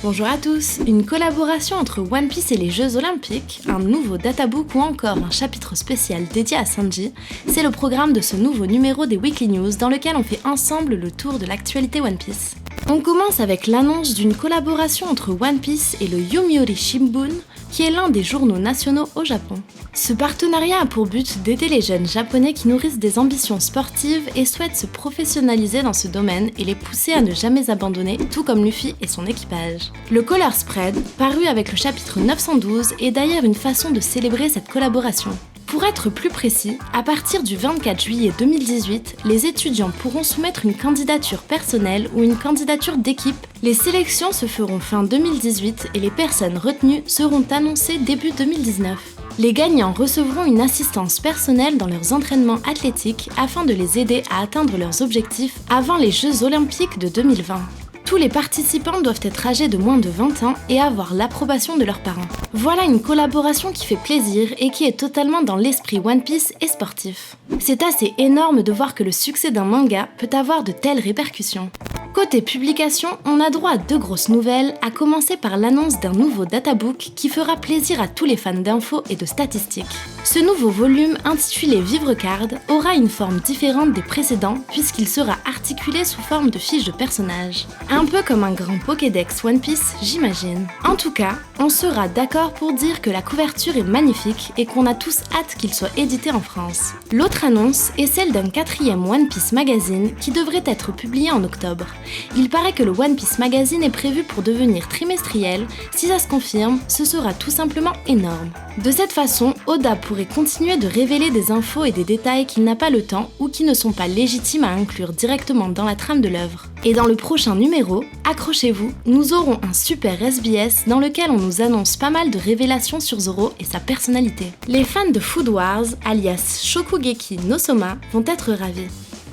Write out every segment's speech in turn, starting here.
Bonjour à tous, une collaboration entre One Piece et les Jeux Olympiques, un nouveau databook ou encore un chapitre spécial dédié à Sanji, c'est le programme de ce nouveau numéro des Weekly News dans lequel on fait ensemble le tour de l'actualité One Piece. On commence avec l'annonce d'une collaboration entre One Piece et le Yomiuri Shimbun, qui est l'un des journaux nationaux au Japon. Ce partenariat a pour but d'aider les jeunes japonais qui nourrissent des ambitions sportives et souhaitent se professionnaliser dans ce domaine et les pousser à ne jamais abandonner, tout comme Luffy et son équipage. Le Color Spread, paru avec le chapitre 912, est d'ailleurs une façon de célébrer cette collaboration. Pour être plus précis, à partir du 24 juillet 2018, les étudiants pourront soumettre une candidature personnelle ou une candidature d'équipe. Les sélections se feront fin 2018 et les personnes retenues seront annoncées début 2019. Les gagnants recevront une assistance personnelle dans leurs entraînements athlétiques afin de les aider à atteindre leurs objectifs avant les Jeux Olympiques de 2020. Tous les participants doivent être âgés de moins de 20 ans et avoir l'approbation de leurs parents. Voilà une collaboration qui fait plaisir et qui est totalement dans l'esprit One Piece et sportif. C'est assez énorme de voir que le succès d'un manga peut avoir de telles répercussions. Côté publication, on a droit à 2 grosses nouvelles, à commencer par l'annonce d'un nouveau databook qui fera plaisir à tous les fans d'infos et de statistiques. Ce nouveau volume, intitulé Vivre Card, aura une forme différente des précédents puisqu'il sera articulé sous forme de fiches de personnages. Un peu comme un grand Pokédex One Piece, j'imagine. En tout cas, on sera d'accord pour dire que la couverture est magnifique et qu'on a tous hâte qu'il soit édité en France. L'autre annonce est celle d'un 4e One Piece Magazine qui devrait être publié en octobre. Il paraît que le One Piece Magazine est prévu pour devenir trimestriel. Si ça se confirme, ce sera tout simplement énorme. De cette façon, Oda pourrait continuer de révéler des infos et des détails qu'il n'a pas le temps ou qui ne sont pas légitimes à inclure directement dans la trame de l'œuvre. Et dans le prochain numéro, accrochez-vous, nous aurons un super SBS dans lequel on nous annonce pas mal de révélations sur Zoro et sa personnalité. Les fans de Food Wars, alias Shokugeki no Soma, vont être ravis.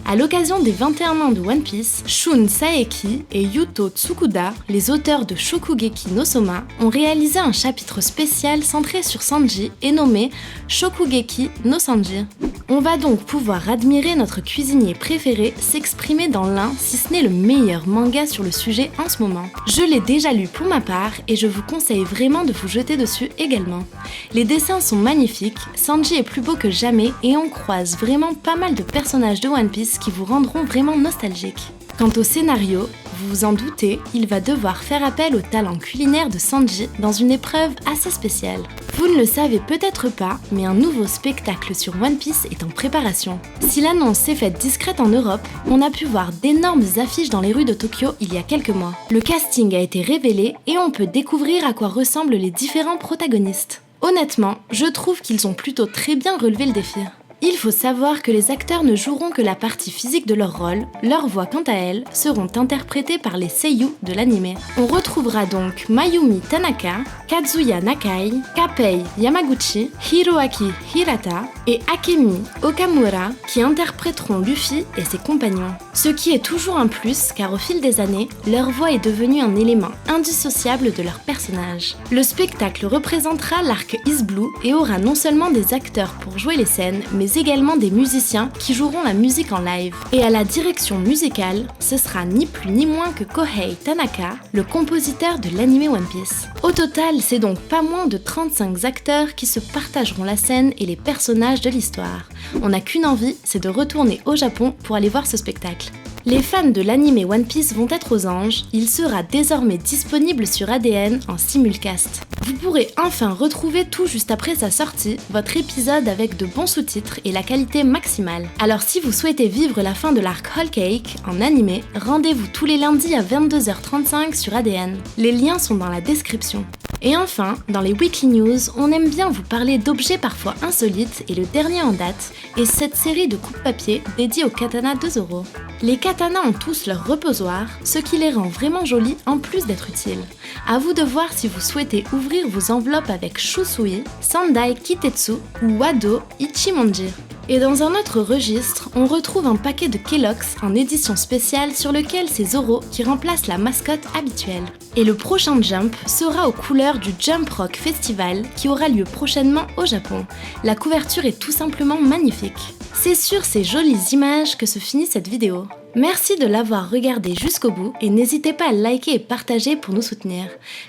À l'occasion des 21 ans de One Piece, Shun Saeki et Yuto Tsukuda, les auteurs de Shokugeki no Soma, ont réalisé un chapitre spécial centré sur Sanji et nommé Shokugeki no Sanji. On va donc pouvoir admirer notre cuisinier préféré s'exprimer dans l'un, si ce n'est le meilleur manga sur le sujet en ce moment. Je l'ai déjà lu pour ma part et je vous conseille vraiment de vous jeter dessus également. Les dessins sont magnifiques, Sanji est plus beau que jamais et on croise vraiment pas mal de personnages de One Piece qui vous rendront vraiment nostalgiques. Quant au scénario, vous vous en doutez, il va devoir faire appel au talent culinaire de Sanji dans une épreuve assez spéciale. Vous ne le savez peut-être pas, mais un nouveau spectacle sur One Piece est en préparation. Si l'annonce s'est faite discrète en Europe, on a pu voir d'énormes affiches dans les rues de Tokyo il y a quelques mois. Le casting a été révélé et on peut découvrir à quoi ressemblent les différents protagonistes. Honnêtement, je trouve qu'ils ont plutôt très bien relevé le défi. Il faut savoir que les acteurs ne joueront que la partie physique de leur rôle, leurs voix quant à elles seront interprétées par les seiyuu de l'anime. On retrouvera donc Mayumi Tanaka, Kazuya Nakai, Kapei Yamaguchi, Hiroaki Hirata et Akemi Okamura qui interpréteront Luffy et ses compagnons. Ce qui est toujours un plus car au fil des années, leur voix est devenue un élément indissociable de leur personnage. Le spectacle représentera l'arc Is Blue et aura non seulement des acteurs pour jouer les scènes, mais également des musiciens qui joueront la musique en live. Et à la direction musicale, ce sera ni plus ni moins que Kohei Tanaka, le compositeur de l'anime One Piece. Au total, c'est donc pas moins de 35 acteurs qui se partageront la scène et les personnages de l'histoire. On n'a qu'une envie, c'est de retourner au Japon pour aller voir ce spectacle. Les fans de l'anime One Piece vont être aux anges, il sera désormais disponible sur ADN en simulcast. Vous pourrez enfin retrouver tout juste après sa sortie, votre épisode avec de bons sous-titres et la qualité maximale. Alors si vous souhaitez vivre la fin de l'arc Whole Cake en animé, rendez-vous tous les lundis à 22h35 sur ADN. Les liens sont dans la description. Et enfin, dans les Weekly News, on aime bien vous parler d'objets parfois insolites et le dernier en date est cette série de coupe-papier dédiée aux katanas de Zoro. Les katanas ont tous leur reposoir, ce qui les rend vraiment jolis en plus d'être utiles. À vous de voir si vous souhaitez ouvrir vos enveloppes avec Shusui, Sendai Kitetsu ou Wado Ichimonji. Et dans un autre registre, on retrouve un paquet de Kellogg's en édition spéciale sur lequel c'est Zoro qui remplace la mascotte habituelle. Et le prochain Jump sera aux couleurs du Jump Rock Festival qui aura lieu prochainement au Japon. La couverture est tout simplement magnifique. C'est sur ces jolies images que se finit cette vidéo. Merci de l'avoir regardée jusqu'au bout et n'hésitez pas à liker et partager pour nous soutenir.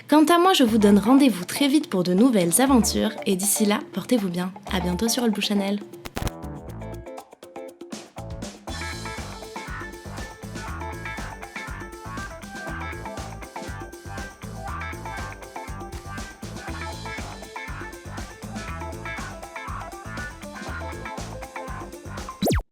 Quant à moi, je vous donne rendez-vous très vite pour de nouvelles aventures et d'ici là, portez-vous bien. À bientôt sur Olbou Channel.